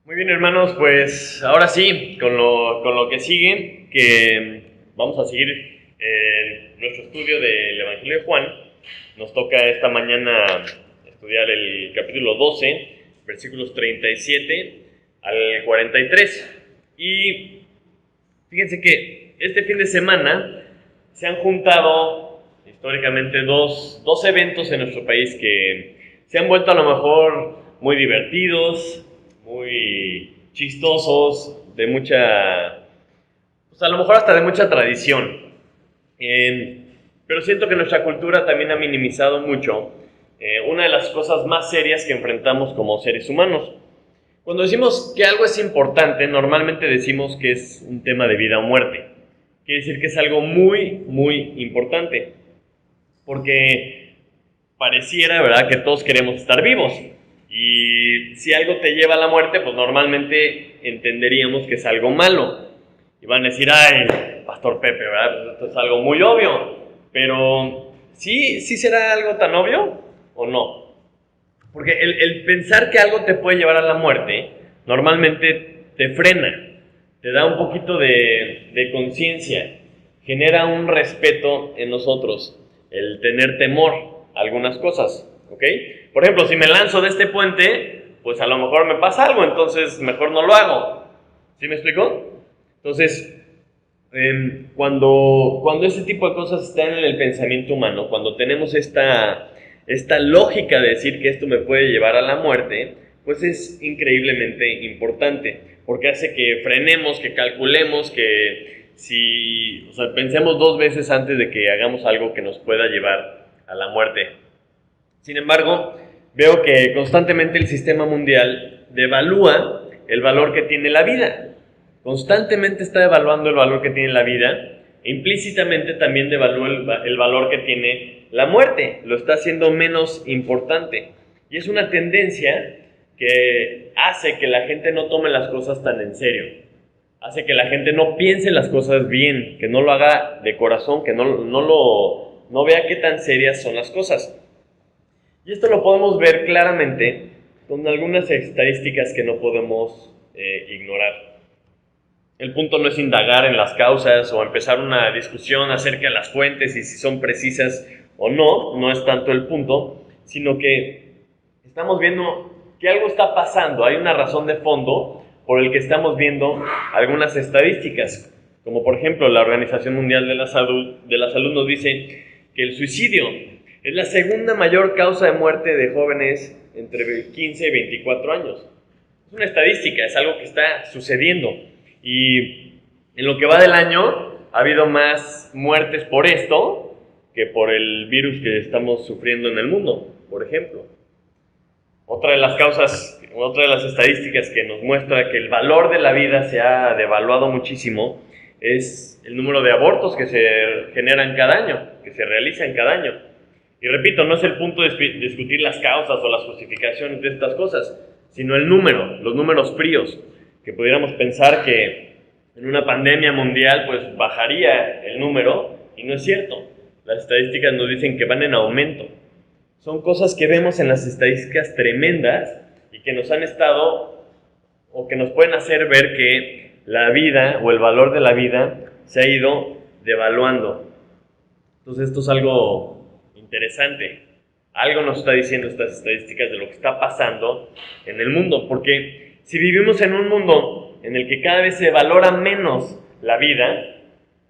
Muy bien, hermanos, pues ahora sí, con lo que sigue, que vamos a seguir nuestro estudio del Evangelio de Juan. Nos toca esta mañana estudiar el capítulo 12, versículos 37 al 43. Y fíjense que este fin de semana se han juntado históricamente dos eventos en nuestro país que se han vuelto a lo mejor muy divertidos, muy chistosos, de mucha, pues a lo mejor hasta de mucha tradición. Pero siento que nuestra cultura también ha minimizado mucho una de las cosas más serias que enfrentamos como seres humanos. Cuando decimos que algo es importante, normalmente decimos que es un tema de vida o muerte. Quiere decir que es algo muy, muy importante. Porque pareciera, ¿verdad?, que todos queremos estar vivos. Y si algo te lleva a la muerte, pues normalmente entenderíamos que es algo malo. Y van a decir, ay, Pastor Pepe, ¿verdad? Pues esto es algo muy obvio. Pero, ¿sí será algo tan obvio o no? Porque el pensar que algo te puede llevar a la muerte, normalmente te frena, te da un poquito de conciencia, genera un respeto en nosotros, el tener temor a algunas cosas, ¿ok? Por ejemplo, si me lanzo de este puente, pues a lo mejor me pasa algo, entonces mejor no lo hago. ¿Sí me explico? Entonces, cuando ese tipo de cosas están en el pensamiento humano, cuando tenemos esta lógica de decir que esto me puede llevar a la muerte, pues es increíblemente importante, porque hace que frenemos, que calculemos, o sea, pensemos dos veces antes de que hagamos algo que nos pueda llevar a la muerte. Sin embargo, veo que constantemente el sistema mundial devalúa el valor que tiene la vida. Constantemente está devaluando el valor que tiene la vida e implícitamente también devalúa el valor que tiene la muerte. Lo está haciendo menos importante. Y es una tendencia que hace que la gente no tome las cosas tan en serio. Hace que la gente no piense las cosas bien, que no lo haga de corazón, que no vea qué tan serias son las cosas. Y esto lo podemos ver claramente con algunas estadísticas que no podemos ignorar. El punto no es indagar en las causas o empezar una discusión acerca de las fuentes y si son precisas o no es tanto el punto, sino que estamos viendo que algo está pasando, hay una razón de fondo por el que estamos viendo algunas estadísticas, como por ejemplo la Organización Mundial de la Salud nos dice que el suicidio es la segunda mayor causa de muerte de jóvenes entre 15 y 24 años. Es una estadística, es algo que está sucediendo. Y en lo que va del año ha habido más muertes por esto que por el virus que estamos sufriendo en el mundo, por ejemplo. Otra de las estadísticas que nos muestra que el valor de la vida se ha devaluado muchísimo es el número de abortos que se generan cada año, que se realizan cada año. Y repito, no es el punto de discutir las causas o las justificaciones de estas cosas, sino el número, los números fríos, que pudiéramos pensar que en una pandemia mundial pues bajaría el número, y no es cierto. Las estadísticas nos dicen que van en aumento. Son cosas que vemos en las estadísticas tremendas y que nos han estado, o que nos pueden hacer ver que la vida o el valor de la vida se ha ido devaluando. Entonces esto es algo interesante. Algo nos está diciendo estas estadísticas de lo que está pasando en el mundo, porque si vivimos en un mundo en el que cada vez se valora menos la vida,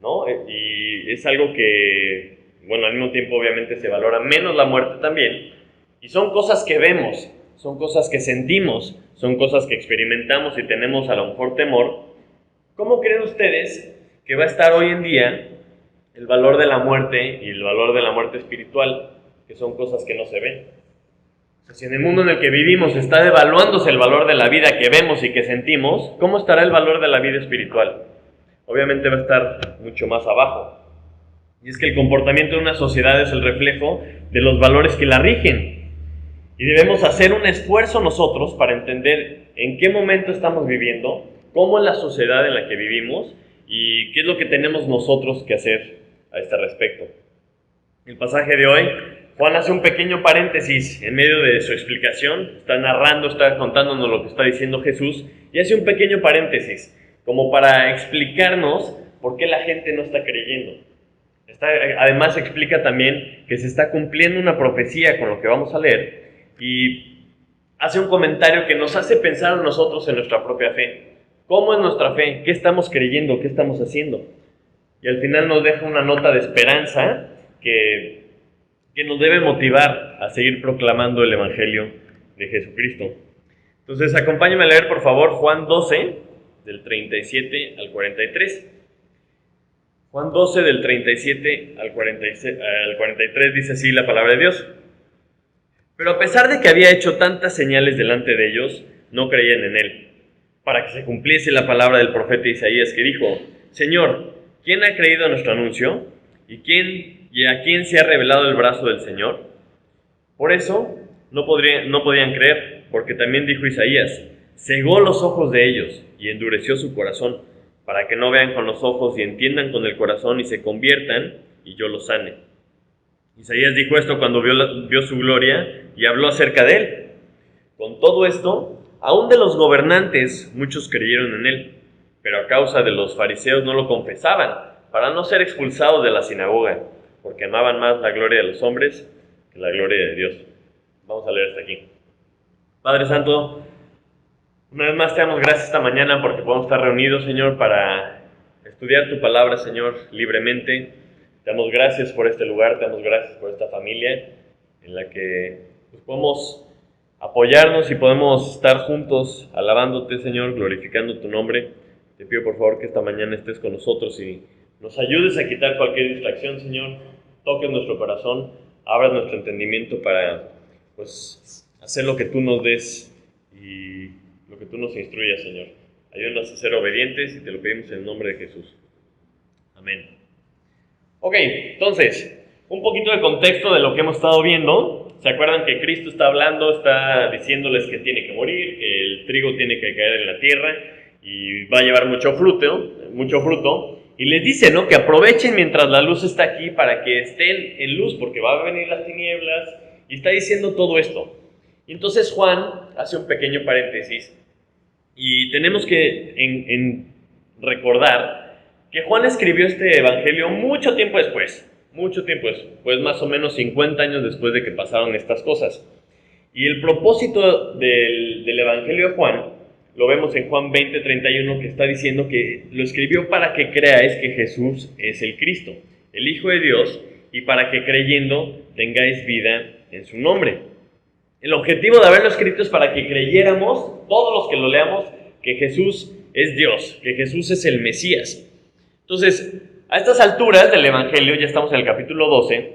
¿no? Y es algo que, bueno, al mismo tiempo obviamente se valora menos la muerte también, y son cosas que vemos, son cosas que sentimos, son cosas que experimentamos y tenemos a lo mejor temor. ¿Cómo creen ustedes que va a estar hoy en día el valor de la muerte y el valor de la muerte espiritual, que son cosas que no se ven? O sea, si en el mundo en el que vivimos está devaluándose el valor de la vida que vemos y que sentimos, ¿cómo estará el valor de la vida espiritual? Obviamente va a estar mucho más abajo. Y es que el comportamiento de una sociedad es el reflejo de los valores que la rigen. Y debemos hacer un esfuerzo nosotros para entender en qué momento estamos viviendo, cómo es la sociedad en la que vivimos y qué es lo que tenemos nosotros que hacer a este respecto. El pasaje de hoy Juan hace un pequeño paréntesis en medio de su explicación, está narrando, está contándonos lo que está diciendo Jesús, y hace un pequeño paréntesis, como para explicarnos por qué la gente no está creyendo. Además explica también que se está cumpliendo una profecía con lo que vamos a leer, y hace un comentario que nos hace pensar nosotros en nuestra propia fe. ¿Cómo es nuestra fe? ¿Qué estamos creyendo? ¿Qué estamos haciendo? Y al final nos deja una nota de esperanza que nos debe motivar a seguir proclamando el Evangelio de Jesucristo. Entonces, acompáñenme a leer, por favor, Juan 12, del 37 al 43. Juan 12, del 37 al 43, dice así la palabra de Dios. Pero a pesar de que había hecho tantas señales delante de ellos, no creían en él, para que se cumpliese la palabra del profeta Isaías, que dijo: Señor, ¿quién ha creído a nuestro anuncio? ¿Y a quién se ha revelado el brazo del Señor? Por eso no podían creer, porque también dijo Isaías: cegó los ojos de ellos y endureció su corazón, para que no vean con los ojos y entiendan con el corazón y se conviertan y yo los sane. Isaías dijo esto cuando vio su gloria y habló acerca de él. Con todo esto, aún de los gobernantes muchos creyeron en él, pero a causa de los fariseos no lo confesaban, para no ser expulsados de la sinagoga, porque amaban más la gloria de los hombres que la gloria de Dios. Vamos a leer hasta aquí. Padre Santo, una vez más te damos gracias esta mañana porque podemos estar reunidos, Señor, para estudiar tu palabra, Señor, libremente. Te damos gracias por este lugar, te damos gracias por esta familia en la que podemos apoyarnos y podemos estar juntos alabándote, Señor, glorificando tu nombre. Te pido por favor que esta mañana estés con nosotros y nos ayudes a quitar cualquier distracción, Señor. Toques nuestro corazón, abras nuestro entendimiento para hacer lo que tú nos des y lo que tú nos instruyas, Señor. Ayúdanos a ser obedientes y te lo pedimos en el nombre de Jesús. Amén. Ok, entonces, un poquito de contexto de lo que hemos estado viendo. ¿Se acuerdan que Cristo está hablando, está diciéndoles que tiene que morir, que el trigo tiene que caer en la tierra y va a llevar mucho fruto? Y les dice, ¿no?, que aprovechen mientras la luz está aquí para que estén en luz, porque va a venir las tinieblas, y está diciendo todo esto. Y entonces Juan hace un pequeño paréntesis, y tenemos que recordar que Juan escribió este evangelio mucho tiempo después, más o menos 50 años después de que pasaron estas cosas. Y el propósito del evangelio de Juan lo vemos en Juan 20:31, que está diciendo que lo escribió para que creáis que Jesús es el Cristo, el Hijo de Dios, y para que creyendo tengáis vida en su nombre. El objetivo de haberlo escrito es para que creyéramos, todos los que lo leamos, que Jesús es Dios, que Jesús es el Mesías. Entonces, a estas alturas del Evangelio, ya estamos en el capítulo 12,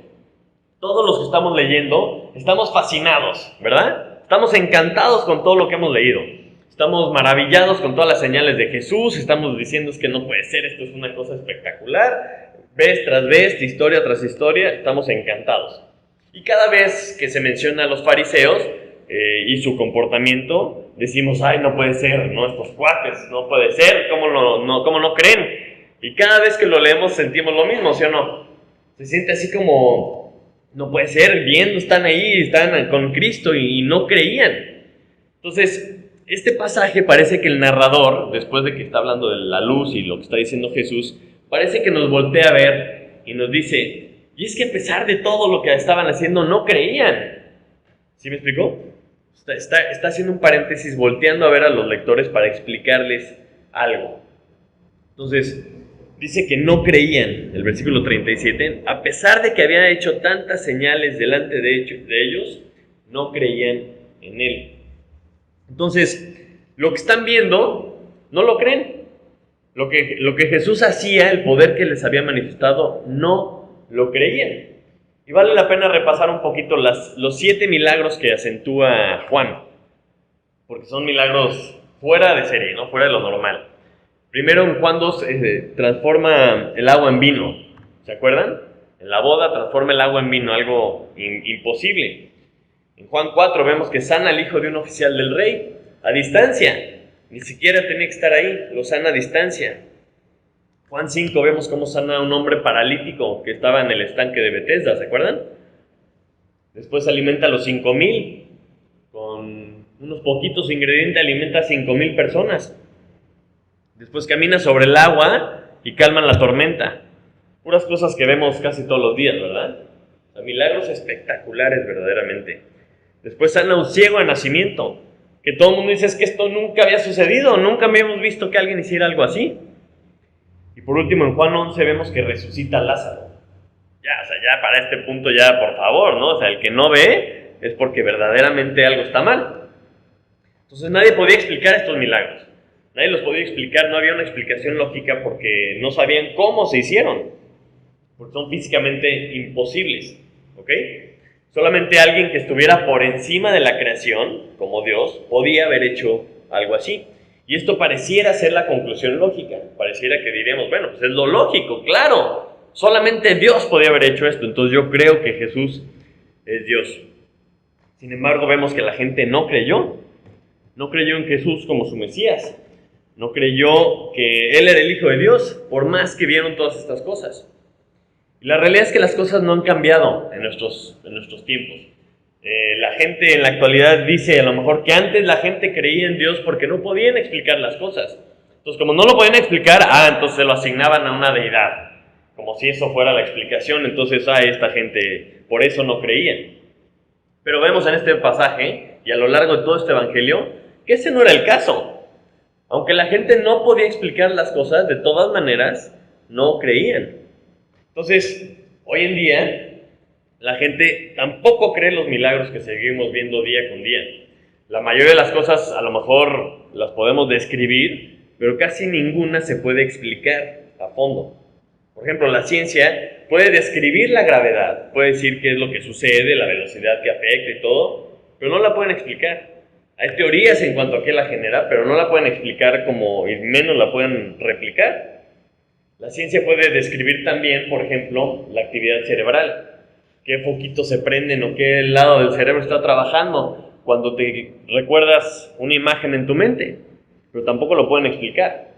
todos los que estamos leyendo estamos fascinados, ¿verdad? Estamos encantados con todo lo que hemos leído. Estamos maravillados con todas las señales de Jesús, estamos diciendo es que no puede ser, esto es una cosa espectacular. Vez tras vez, historia tras historia, estamos encantados. Y cada vez que se menciona a los fariseos y su comportamiento, decimos, ay, no puede ser, no, estos cuates, no puede ser, ¿cómo no creen? Y cada vez que lo leemos sentimos lo mismo, ¿sí o no? Se siente así como, no puede ser, viendo, están ahí, están con Cristo y no creían. Entonces, este pasaje parece que el narrador, después de que está hablando de la luz y lo que está diciendo Jesús, parece que nos voltea a ver y nos dice, y es que a pesar de todo lo que estaban haciendo, no creían. ¿Sí me explicó? Está haciendo un paréntesis, volteando a ver a los lectores para explicarles algo. Entonces, dice que no creían, el versículo 37, a pesar de que había hecho tantas señales delante de ellos, no creían en él. Entonces, lo que están viendo, no lo creen. Lo que Jesús hacía, el poder que les había manifestado, no lo creían. Y vale la pena repasar un poquito los 7 milagros que acentúa Juan, porque son milagros fuera de serie, ¿no? Fuera de lo normal. Primero, en Juan 2 transforma el agua en vino. ¿Se acuerdan? En la boda transforma el agua en vino, algo imposible. En Juan 4 vemos que sana al hijo de un oficial del rey, a distancia. Ni siquiera tenía que estar ahí, lo sana a distancia. Juan 5 vemos cómo sana a un hombre paralítico que estaba en el estanque de Betesda, ¿se acuerdan? Después alimenta a los 5,000. Con unos poquitos ingredientes alimenta a 5,000 personas. Después camina sobre el agua y calma la tormenta. Puras cosas que vemos casi todos los días, ¿verdad? O sea, milagros espectaculares verdaderamente. Después sana a un ciego de nacimiento, que todo el mundo dice, es que esto nunca había sucedido, nunca habíamos visto que alguien hiciera algo así. Y por último, en Juan 11 vemos que resucita a Lázaro. Ya para este punto ya, por favor, ¿no? O sea, el que no ve es porque verdaderamente algo está mal. Entonces nadie podía explicar estos milagros. Nadie los podía explicar, no había una explicación lógica porque no sabían cómo se hicieron. Porque son físicamente imposibles, ¿ok? Solamente alguien que estuviera por encima de la creación, como Dios, podía haber hecho algo así. Y esto pareciera ser la conclusión lógica. Pareciera que diríamos, bueno, pues es lo lógico, claro. Solamente Dios podía haber hecho esto, entonces yo creo que Jesús es Dios. Sin embargo, vemos que la gente no creyó en Jesús como su Mesías, no creyó que Él era el Hijo de Dios, por más que vieron todas estas cosas. Y la realidad es que las cosas no han cambiado en nuestros tiempos. La gente en la actualidad dice a lo mejor que antes la gente creía en Dios porque no podían explicar las cosas. Entonces, como no lo podían explicar, entonces se lo asignaban a una deidad. Como si eso fuera la explicación, entonces esta gente por eso no creía. Pero vemos en este pasaje y a lo largo de todo este evangelio que ese no era el caso. Aunque la gente no podía explicar las cosas, de todas maneras no creían. Entonces, hoy en día la gente tampoco cree los milagros que seguimos viendo día con día. La mayoría de las cosas a lo mejor las podemos describir, pero casi ninguna se puede explicar a fondo. Por ejemplo, la ciencia puede describir la gravedad, puede decir qué es lo que sucede, la velocidad que afecta y todo, pero no la pueden explicar. Hay teorías en cuanto a qué la genera, pero no la pueden explicar y menos la pueden replicar. La ciencia puede describir también, por ejemplo, la actividad cerebral. Qué foquitos se prenden o qué lado del cerebro está trabajando cuando te recuerdas una imagen en tu mente, pero tampoco lo pueden explicar.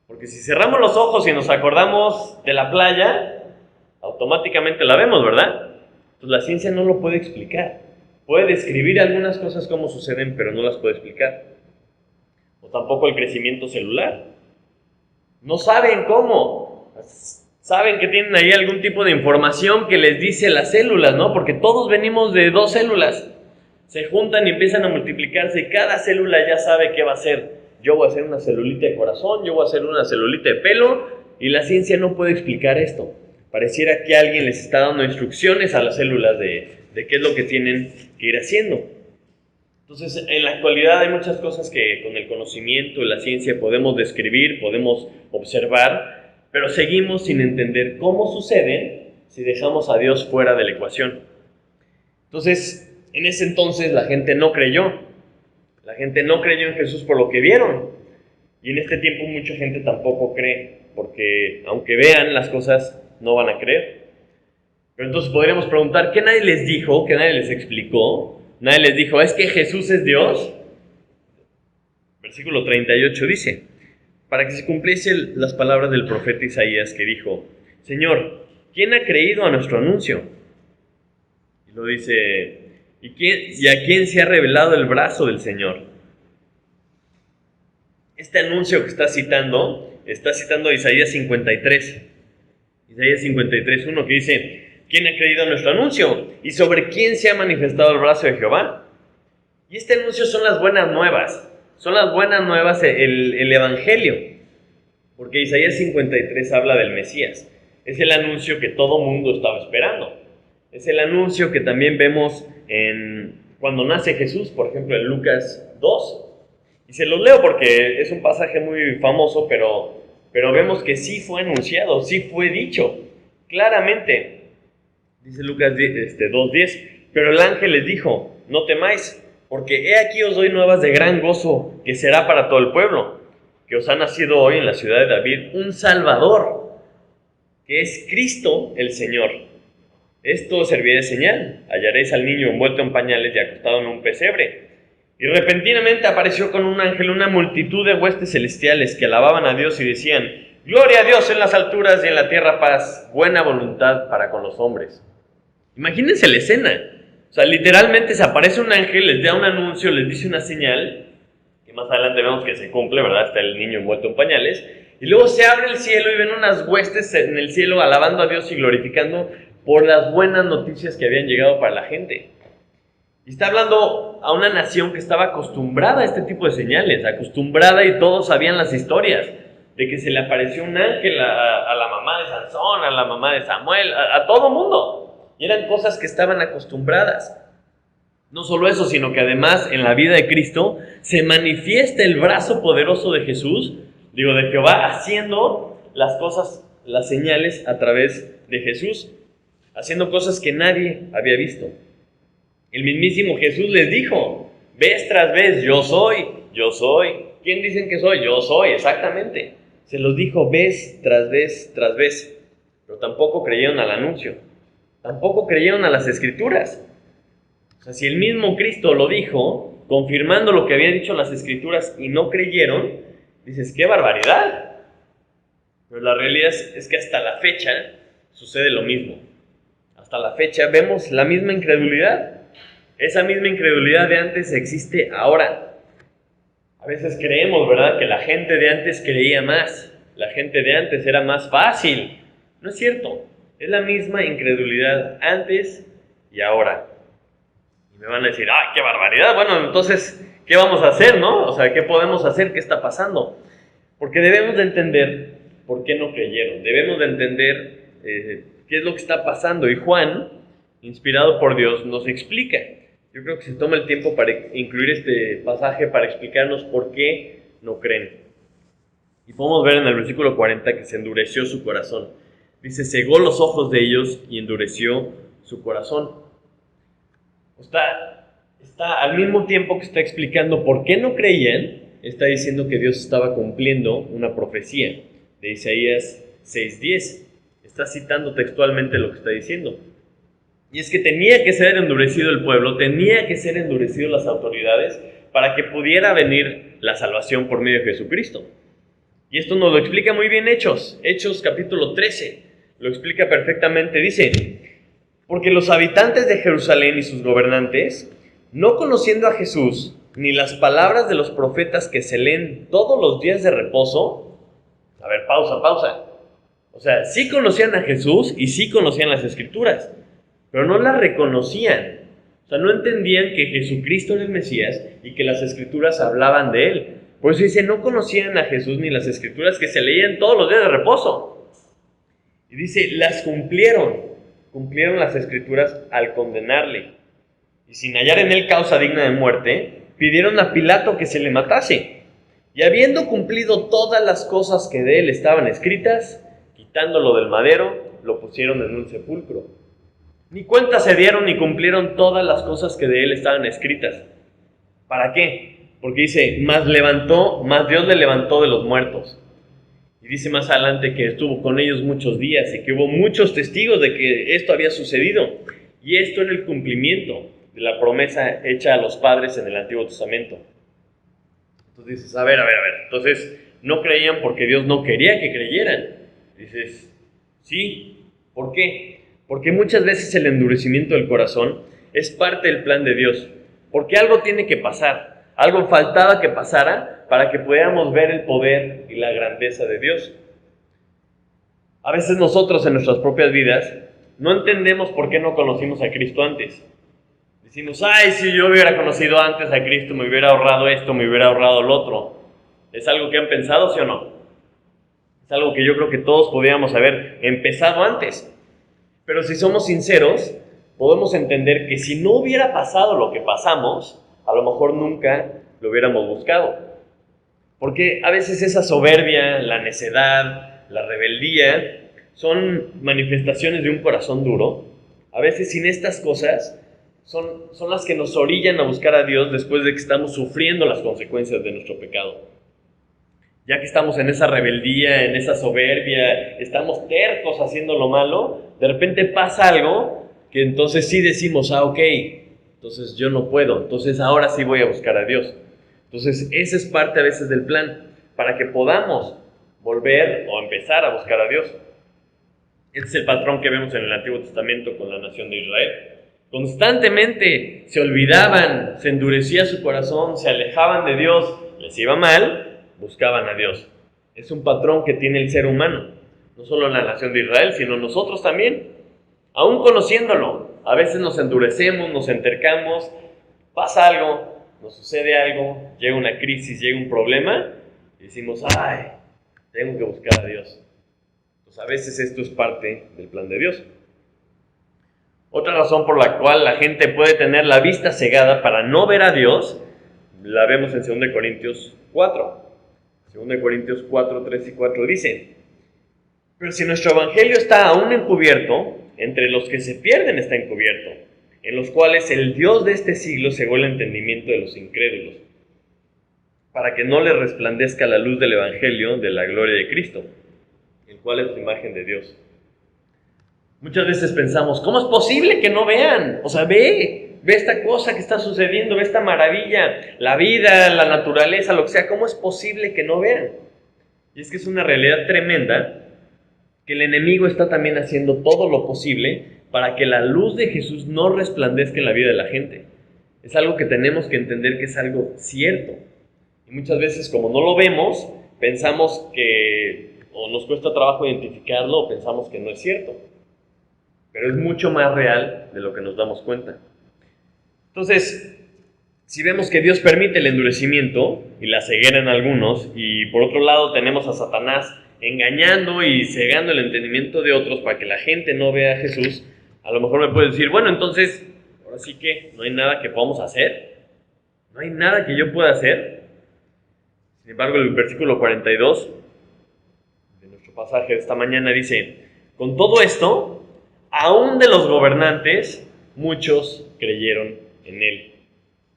Porque si cerramos los ojos y nos acordamos de la playa, automáticamente la vemos, ¿verdad? Entonces la ciencia no lo puede explicar. Puede describir algunas cosas cómo suceden, pero no las puede explicar. O tampoco el crecimiento celular. No saben cómo. Saben que tienen ahí algún tipo de información que les dice las células, ¿no? Porque todos venimos de 2 células. Se juntan y empiezan a multiplicarse y cada célula ya sabe qué va a hacer. Yo voy a hacer una celulita de corazón, yo voy a hacer una celulita de pelo, y la ciencia no puede explicar esto. Pareciera que alguien les está dando instrucciones a las células de qué es lo que tienen que ir haciendo. Entonces, en la actualidad hay muchas cosas que con el conocimiento y la ciencia podemos describir, podemos observar, pero seguimos sin entender cómo suceden si dejamos a Dios fuera de la ecuación. Entonces, en ese entonces la gente no creyó. La gente no creyó en Jesús por lo que vieron. Y en este tiempo mucha gente tampoco cree, porque aunque vean las cosas, no van a creer. Pero entonces podríamos preguntar, ¿qué nadie les dijo? ¿Qué nadie les explicó? Nadie les dijo, ¿es que Jesús es Dios? Versículo 38 dice, para que se cumpliesen las palabras del profeta Isaías que dijo, Señor, ¿quién ha creído a nuestro anuncio? Y lo dice, ¿y a quién se ha revelado el brazo del Señor? Este anuncio que está citando a Isaías 53. Isaías 53:1 que dice, ¿quién ha creído a nuestro anuncio? ¿Y sobre quién se ha manifestado el brazo de Jehová? Y este anuncio son las buenas nuevas. Son las buenas nuevas, el Evangelio. Porque Isaías 53 habla del Mesías. Es el anuncio que todo mundo estaba esperando. Es el anuncio que también vemos cuando nace Jesús, por ejemplo, en Lucas 2. Y se los leo porque es un pasaje muy famoso, pero vemos que sí fue anunciado, sí fue dicho, claramente. Dice Lucas 2:10, pero el ángel les dijo, no temáis, porque he aquí os doy nuevas de gran gozo, que será para todo el pueblo, que os ha nacido hoy en la ciudad de David un Salvador, que es Cristo el Señor. Esto servirá de señal, hallaréis al niño envuelto en pañales y acostado en un pesebre. Y repentinamente apareció con un ángel una multitud de huestes celestiales que alababan a Dios y decían, gloria a Dios en las alturas y en la tierra paz, buena voluntad para con los hombres. Imagínense la escena. O sea, literalmente se aparece un ángel, les da un anuncio, les dice una señal, que más adelante vemos que se cumple, ¿verdad? Está el niño envuelto en pañales, y luego se abre el cielo y ven unas huestes en el cielo alabando a Dios y glorificando por las buenas noticias que habían llegado para la gente. Y está hablando a una nación que estaba acostumbrada a este tipo de señales, acostumbrada, y todos sabían las historias de que se le apareció un ángel a la mamá de Sansón, a la mamá de Samuel, a todo mundo. Y eran cosas que estaban acostumbradas. No solo eso, sino que además en la vida de Cristo se manifiesta el brazo poderoso de Jesús, de Jehová, haciendo las cosas, las señales a través de Jesús, haciendo cosas que nadie había visto. El mismísimo Jesús les dijo, vez tras vez, yo soy, yo soy. ¿Quién dicen que soy? Yo soy, exactamente. Se los dijo vez tras vez tras vez, pero tampoco creyeron al anuncio, tampoco creyeron a las Escrituras. O sea, si el mismo Cristo lo dijo, confirmando lo que había dicho las Escrituras, y no creyeron, dices, ¡qué barbaridad! Pero la realidad es que hasta la fecha sucede lo mismo. Hasta la fecha vemos la misma incredulidad. Esa misma incredulidad de antes existe ahora. A veces creemos, ¿verdad?, que la gente de antes creía más. La gente de antes era más fácil. No es cierto. Es la misma incredulidad antes y ahora. Y me van a decir, ¡ay, qué barbaridad! Bueno, entonces, ¿qué vamos a hacer, no? O sea, ¿qué podemos hacer? ¿Qué está pasando? Porque debemos de entender por qué no creyeron. Debemos de entender qué es lo que está pasando. Y Juan, inspirado por Dios, nos explica. Yo creo que se toma el tiempo para incluir este pasaje para explicarnos por qué no creen. Y podemos ver en el versículo 40 que se endureció su corazón. Dice, cegó los ojos de ellos y endureció su corazón. Está al mismo tiempo que está explicando por qué no creían, está diciendo que Dios estaba cumpliendo una profecía de Isaías 6:10. Está citando textualmente lo que está diciendo. Y es que tenía que ser endurecido el pueblo, tenía que ser endurecido las autoridades para que pudiera venir la salvación por medio de Jesucristo. Y esto nos lo explica muy bien Hechos capítulo 13, lo explica perfectamente. Dice, porque los habitantes de Jerusalén y sus gobernantes, no conociendo a Jesús, ni las palabras de los profetas que se leen todos los días de reposo. A ver, pausa. O sea, sí conocían a Jesús y sí conocían las Escrituras, pero no las reconocían. O sea, no entendían que Jesucristo era el Mesías y que las Escrituras hablaban de Él. Por eso dice, no conocían a Jesús ni las Escrituras que se leían todos los días de reposo. Y dice, las cumplieron las Escrituras al condenarle. Y sin hallar en él causa digna de muerte, pidieron a Pilato que se le matase. Y habiendo cumplido todas las cosas que de él estaban escritas, quitándolo del madero, lo pusieron en un sepulcro. Ni cuenta se dieron ni cumplieron todas las cosas que de él estaban escritas. ¿Para qué? Porque dice, más Dios le levantó de los muertos. Y dice más adelante que estuvo con ellos muchos días y que hubo muchos testigos de que esto había sucedido. Y esto era el cumplimiento de la promesa hecha a los padres en el Antiguo Testamento. Entonces dices, a ver. Entonces, no creían porque Dios no quería que creyeran. Dices, sí, ¿por qué? Porque muchas veces el endurecimiento del corazón es parte del plan de Dios. Porque algo tiene que pasar. Algo faltaba que pasara para que pudiéramos ver el poder y la grandeza de Dios. A veces nosotros en nuestras propias vidas no entendemos por qué no conocimos a Cristo antes. Decimos, ay, si yo hubiera conocido antes a Cristo, me hubiera ahorrado esto, me hubiera ahorrado lo otro. ¿Es algo que han pensado, sí o no? Es algo que yo creo que todos podríamos haber empezado antes. Pero si somos sinceros, podemos entender que si no hubiera pasado lo que pasamos, a lo mejor nunca lo hubiéramos buscado. Porque a veces esa soberbia, la necedad, la rebeldía, son manifestaciones de un corazón duro. A veces sin estas cosas son las que nos orillan a buscar a Dios después de que estamos sufriendo las consecuencias de nuestro pecado. Ya que estamos en esa rebeldía, en esa soberbia, estamos tercos haciendo lo malo, de repente pasa algo que entonces sí decimos, ok, entonces yo no puedo, entonces ahora sí voy a buscar a Dios. Entonces esa es parte a veces del plan, para que podamos volver o empezar a buscar a Dios. Este es el patrón que vemos en el Antiguo Testamento con la nación de Israel. constantemente se olvidaban, se endurecía su corazón, se alejaban de Dios, les iba mal, buscaban a Dios. Es un patrón que tiene el ser humano, no solo la nación de Israel, sino nosotros también. Aún conociéndolo, a veces nos endurecemos, nos entercamos, pasa algo, nos sucede algo, llega una crisis, llega un problema, y decimos, ay, tengo que buscar a Dios. Pues a veces esto es parte del plan de Dios. Otra razón por la cual la gente puede tener la vista cegada para no ver a Dios, la vemos en 2 Corintios 4. 2 Corintios 4, 3 y 4 dice: pero si nuestro evangelio está aún encubierto, entre los que se pierden está encubierto, en los cuales el Dios de este siglo cegó el entendimiento de los incrédulos, para que no les resplandezca la luz del evangelio de la gloria de Cristo, el cual es la imagen de Dios. Muchas veces pensamos, ¿cómo es posible que no vean? O sea, ve esta cosa que está sucediendo, ve esta maravilla, la vida, la naturaleza, lo que sea, ¿cómo es posible que no vean? Y es que es una realidad tremenda, que el enemigo está también haciendo todo lo posible para que la luz de Jesús no resplandezca en la vida de la gente. Es algo que tenemos que entender que es algo cierto. Y muchas veces, como no lo vemos, pensamos que o nos cuesta trabajo identificarlo o pensamos que no es cierto. Pero es mucho más real de lo que nos damos cuenta. Entonces, si vemos que Dios permite el endurecimiento y la ceguera en algunos, y por otro lado tenemos a Satanás engañando y cegando el entendimiento de otros para que la gente no vea a Jesús, a lo mejor me puedes decir, bueno, entonces, ahora sí que no hay nada que podamos hacer, no hay nada que yo pueda hacer. Sin embargo, el versículo 42 de nuestro pasaje de esta mañana dice: con todo esto, aún de los gobernantes, muchos creyeron en él.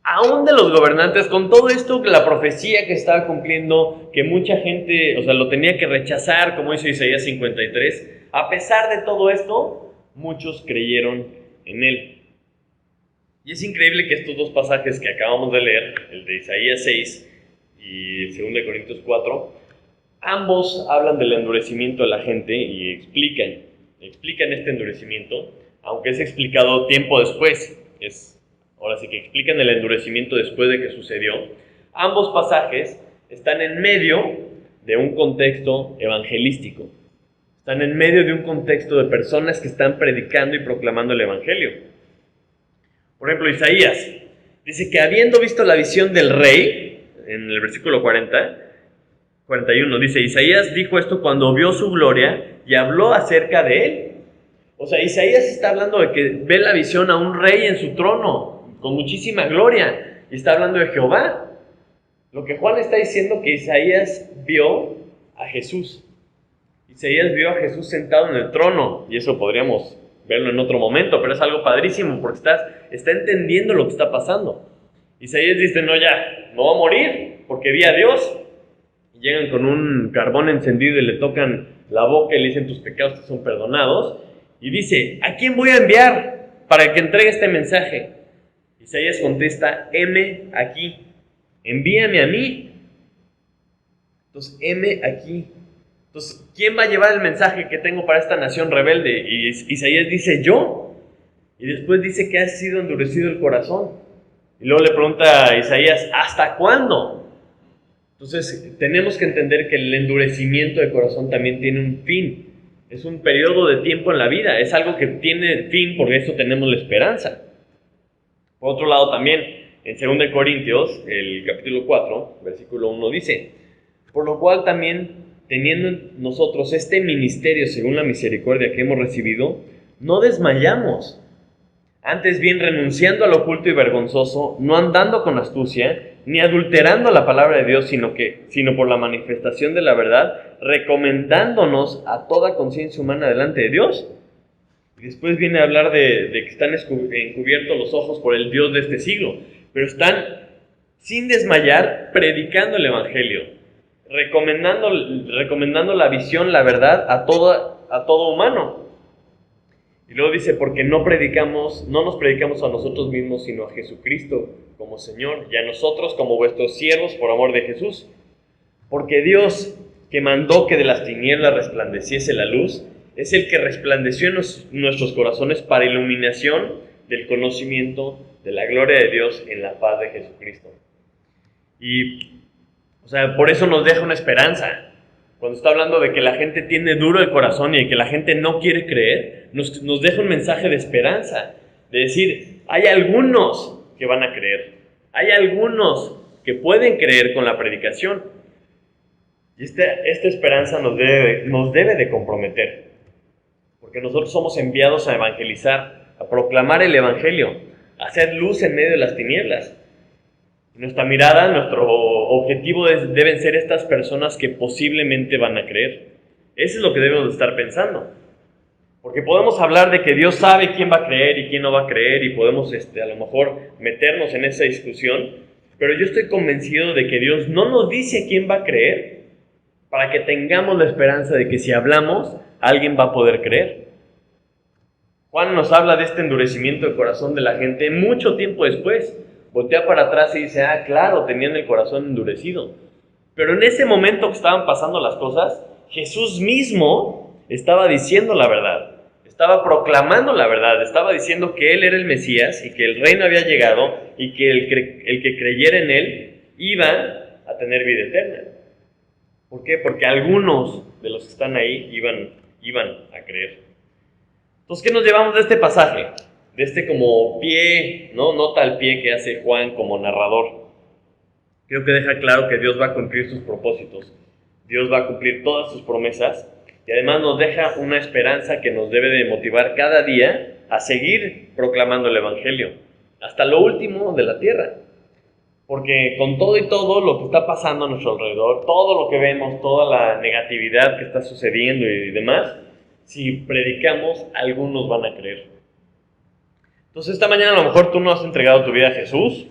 Aún de los gobernantes, con todo esto, la profecía que estaba cumpliendo, que mucha gente, o sea, lo tenía que rechazar, como hizo Isaías 53, a pesar de todo esto, muchos creyeron en él. Y es increíble que estos dos pasajes que acabamos de leer, el de Isaías 6 y el 2 Corintios 4, ambos hablan del endurecimiento de la gente y explican este endurecimiento, aunque es explicado tiempo después. Ahora sí que explican el endurecimiento después de que sucedió. Ambos pasajes están en medio de un contexto evangelístico. Están en medio de un contexto de personas que están predicando y proclamando el evangelio. Por ejemplo, Isaías dice que habiendo visto la visión del rey, en el versículo 41, dice: Isaías dijo esto cuando vio su gloria y habló acerca de él. O sea, Isaías está hablando de que ve la visión a un rey en su trono, con muchísima gloria, y está hablando de Jehová. Lo que Juan está diciendo que Isaías vio a Jesús. Isaías vio a Jesús sentado en el trono, y eso podríamos verlo en otro momento, pero es algo padrísimo porque está entendiendo lo que está pasando. Isaías dice: no, ya, no va a morir porque vi a Dios. Y llegan con un carbón encendido y le tocan la boca y le dicen: tus pecados te son perdonados. Y dice: ¿a quién voy a enviar para que entregue este mensaje? Isaías contesta: heme aquí, envíame a mí. Entonces, heme aquí. Entonces, ¿quién va a llevar el mensaje que tengo para esta nación rebelde? Y Isaías dice: yo. Y después dice que ha sido endurecido el corazón. Y luego le pregunta a Isaías: ¿hasta cuándo? Entonces, tenemos que entender que el endurecimiento de corazón también tiene un fin. Es un periodo de tiempo en la vida. Es algo que tiene fin, porque eso tenemos la esperanza. Por otro lado también, en 2 Corintios, el capítulo 4, versículo 1 dice: por lo cual también, teniendo nosotros este ministerio según la misericordia que hemos recibido, no desmayamos. Antes bien, renunciando al oculto y vergonzoso, no andando con astucia, ni adulterando la palabra de Dios, sino por la manifestación de la verdad, recomendándonos a toda conciencia humana delante de Dios. Y después viene a hablar de que están encubiertos los ojos por el Dios de este siglo, pero están sin desmayar predicando el evangelio, recomendando la visión, la verdad a todo humano. Y luego dice: porque no nos predicamos a nosotros mismos, sino a Jesucristo como Señor, y a nosotros como vuestros siervos por amor de Jesús. Porque Dios, que mandó que de las tinieblas resplandeciese la luz, es el que resplandeció en nuestros corazones para iluminación del conocimiento de la gloria de Dios en la paz de Jesucristo. Y, por eso nos deja una esperanza. Cuando está hablando de que la gente tiene duro el corazón y de que la gente no quiere creer, nos deja un mensaje de esperanza, de decir, hay algunos que van a creer, hay algunos que pueden creer con la predicación. Y esta esperanza nos debe de comprometer, porque nosotros somos enviados a evangelizar, a proclamar el evangelio, a hacer luz en medio de las tinieblas. Nuestra mirada, nuestro objetivo deben ser estas personas que posiblemente van a creer. Eso es lo que debemos de estar pensando. Porque podemos hablar de que Dios sabe quién va a creer y quién no va a creer, y podemos a lo mejor meternos en esa discusión, pero yo estoy convencido de que Dios no nos dice quién va a creer para que tengamos la esperanza de que si hablamos, alguien va a poder creer. Juan nos habla de este endurecimiento del corazón de la gente mucho tiempo después. Voltea para atrás y dice, claro, tenían el corazón endurecido. Pero en ese momento que estaban pasando las cosas, Jesús mismo estaba diciendo la verdad, estaba proclamando la verdad, estaba diciendo que Él era el Mesías y que el reino había llegado y que el que creyera en Él iba a tener vida eterna. ¿Por qué? Porque algunos de los que están ahí iban a creer. Entonces, ¿qué nos llevamos de este pasaje? De este como pie, nota al pie que hace Juan como narrador. Creo que deja claro que Dios va a cumplir sus propósitos, Dios va a cumplir todas sus promesas, y además nos deja una esperanza que nos debe de motivar cada día a seguir proclamando el evangelio, hasta lo último de la tierra. Porque con todo y todo lo que está pasando a nuestro alrededor, todo lo que vemos, toda la negatividad que está sucediendo y demás, si predicamos, algunos van a creer. Entonces esta mañana a lo mejor tú no has entregado tu vida a Jesús,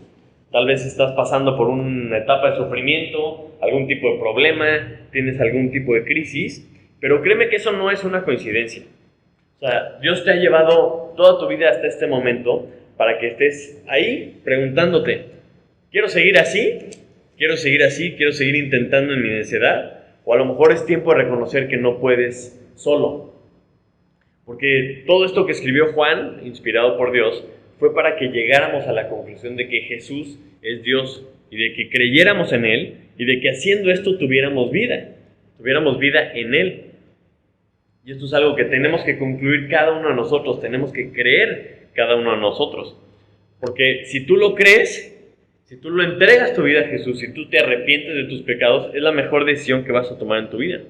tal vez estás pasando por una etapa de sufrimiento, algún tipo de problema, tienes algún tipo de crisis, pero créeme que eso no es una coincidencia. Dios te ha llevado toda tu vida hasta este momento para que estés ahí preguntándote, ¿quiero seguir así? ¿Quiero seguir así? ¿Quiero seguir intentando en mi necedad? O a lo mejor es tiempo de reconocer que no puedes solo. Porque todo esto que escribió Juan, inspirado por Dios, fue para que llegáramos a la conclusión de que Jesús es Dios y de que creyéramos en Él y de que haciendo esto tuviéramos vida en Él. Y esto es algo que tenemos que concluir cada uno de nosotros, tenemos que creer cada uno de nosotros. Porque si tú lo crees, si tú lo entregas tu vida a Jesús, si tú te arrepientes de tus pecados, es la mejor decisión que vas a tomar en tu vida.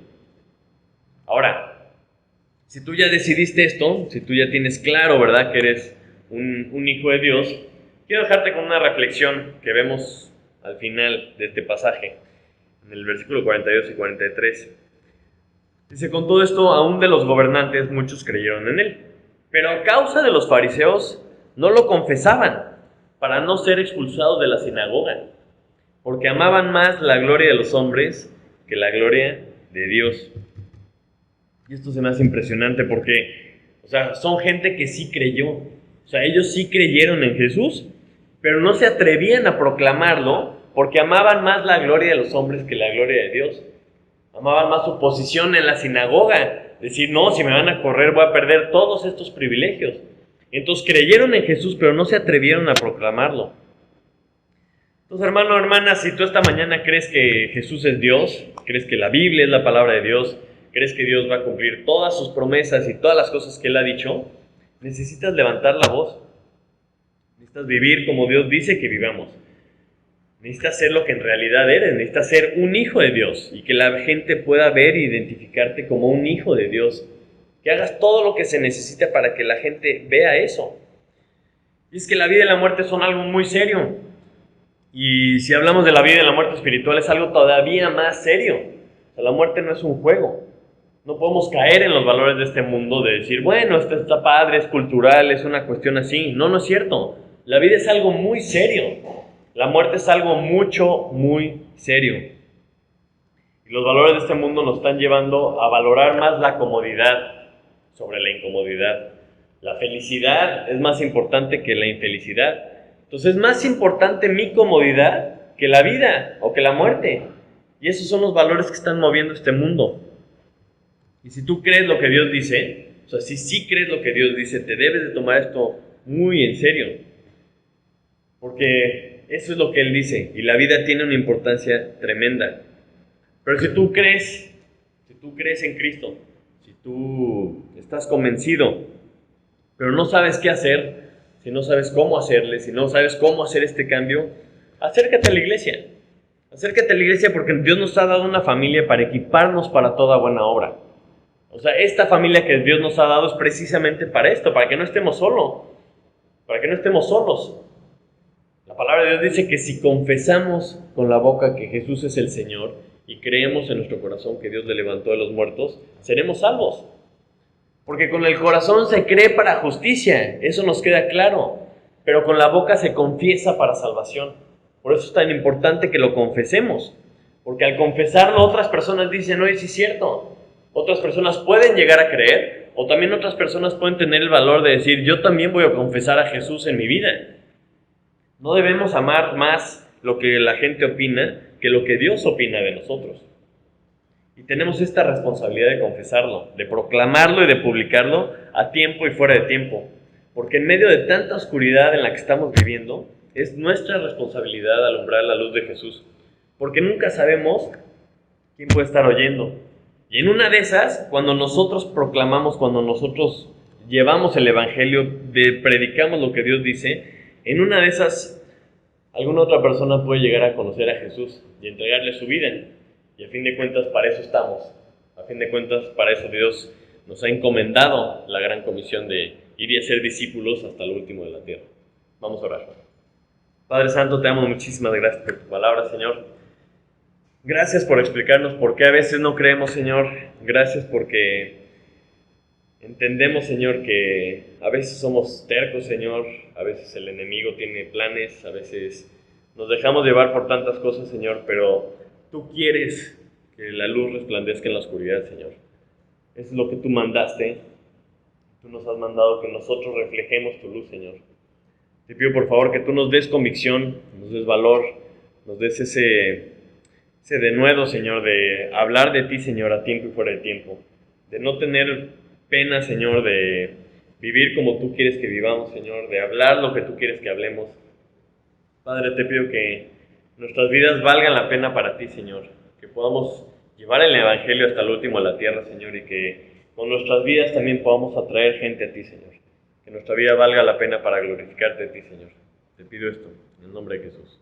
Ahora, si tú ya decidiste esto, si tú ya tienes claro, ¿verdad?, que eres un hijo de Dios, quiero dejarte con una reflexión que vemos al final de este pasaje, en el versículo 42 y 43. Dice, con todo esto, aún de los gobernantes muchos creyeron en Él, pero a causa de los fariseos no lo confesaban, para no ser expulsados de la sinagoga, porque amaban más la gloria de los hombres que la gloria de Dios. Y esto se me hace impresionante porque, son gente que sí creyó. Ellos sí creyeron en Jesús, pero no se atrevían a proclamarlo porque amaban más la gloria de los hombres que la gloria de Dios. Amaban más su posición en la sinagoga. Decir, no, si me van a correr voy a perder todos estos privilegios. Entonces creyeron en Jesús, pero no se atrevieron a proclamarlo. Entonces, hermano, hermana, si tú esta mañana crees que Jesús es Dios, crees que la Biblia es la palabra de Dios, crees que Dios va a cumplir todas sus promesas y todas las cosas que Él ha dicho, necesitas levantar la voz. Necesitas vivir como Dios dice que vivamos. Necesitas ser lo que en realidad eres. Necesitas ser un hijo de Dios y que la gente pueda ver e identificarte como un hijo de Dios. Que hagas todo lo que se necesita para que la gente vea eso. Y es que la vida y la muerte son algo muy serio. Y si hablamos de la vida y la muerte espiritual es algo todavía más serio. La muerte no es un juego. No podemos caer en los valores de este mundo de decir, bueno, esto está padre, es cultural, es una cuestión así. No es cierto. La vida es algo muy serio. La muerte es algo muy serio. Y los valores de este mundo nos están llevando a valorar más la comodidad sobre la incomodidad. La felicidad es más importante que la infelicidad. Entonces es más importante mi comodidad que la vida o que la muerte. Y esos son los valores que están moviendo este mundo. Y si tú crees lo que Dios dice, si sí crees lo que Dios dice, te debes de tomar esto muy en serio, porque eso es lo que Él dice, y la vida tiene una importancia tremenda. Pero si tú crees en Cristo, si tú estás convencido, pero no sabes qué hacer, si no sabes cómo hacerle, si no sabes cómo hacer este cambio, acércate a la iglesia. Acércate a la iglesia porque Dios nos ha dado una familia para equiparnos para toda buena obra. O sea, esta familia que Dios nos ha dado es precisamente para esto, para que no estemos solos, para que no estemos solos. La palabra de Dios dice que si confesamos con la boca que Jesús es el Señor y creemos en nuestro corazón que Dios le levantó de los muertos, seremos salvos. Porque con el corazón se cree para justicia, eso nos queda claro, pero con la boca se confiesa para salvación. Por eso es tan importante que lo confesemos, porque al confesarlo otras personas dicen, oye, sí es cierto. Otras personas pueden llegar a creer, o también otras personas pueden tener el valor de decir, yo también voy a confesar a Jesús en mi vida. No debemos amar más lo que la gente opina que lo que Dios opina de nosotros. Y tenemos esta responsabilidad de confesarlo, de proclamarlo y de publicarlo a tiempo y fuera de tiempo. Porque en medio de tanta oscuridad en la que estamos viviendo, es nuestra responsabilidad alumbrar la luz de Jesús. Porque nunca sabemos quién puede estar oyendo. Y en una de esas, cuando nosotros proclamamos, cuando nosotros llevamos el Evangelio, predicamos lo que Dios dice, en una de esas, alguna otra persona puede llegar a conocer a Jesús y entregarle su vida. Y a fin de cuentas, para eso estamos. A fin de cuentas, para eso Dios nos ha encomendado la gran comisión de ir y hacer discípulos hasta lo último de la tierra. Vamos a orar. Padre Santo, te amo, muchísimas gracias por tu palabra, Señor. Gracias por explicarnos por qué a veces no creemos, Señor. Gracias porque entendemos, Señor, que a veces somos tercos, Señor. A veces el enemigo tiene planes, a veces nos dejamos llevar por tantas cosas, Señor, pero tú quieres que la luz resplandezca en la oscuridad, Señor. Eso es lo que tú mandaste. Tú nos has mandado que nosotros reflejemos tu luz, Señor. Te pido, por favor, que tú nos des convicción, nos des valor, nos des ese denuedo, Señor, de hablar de ti, Señor, a tiempo y fuera de tiempo. De no tener pena, Señor, de vivir como tú quieres que vivamos, Señor, de hablar lo que tú quieres que hablemos. Padre, te pido que nuestras vidas valgan la pena para ti, Señor. Que podamos llevar el Evangelio hasta el último de la tierra, Señor, y que con nuestras vidas también podamos atraer gente a ti, Señor. Que nuestra vida valga la pena para glorificarte a ti, Señor. Te pido esto, en el nombre de Jesús.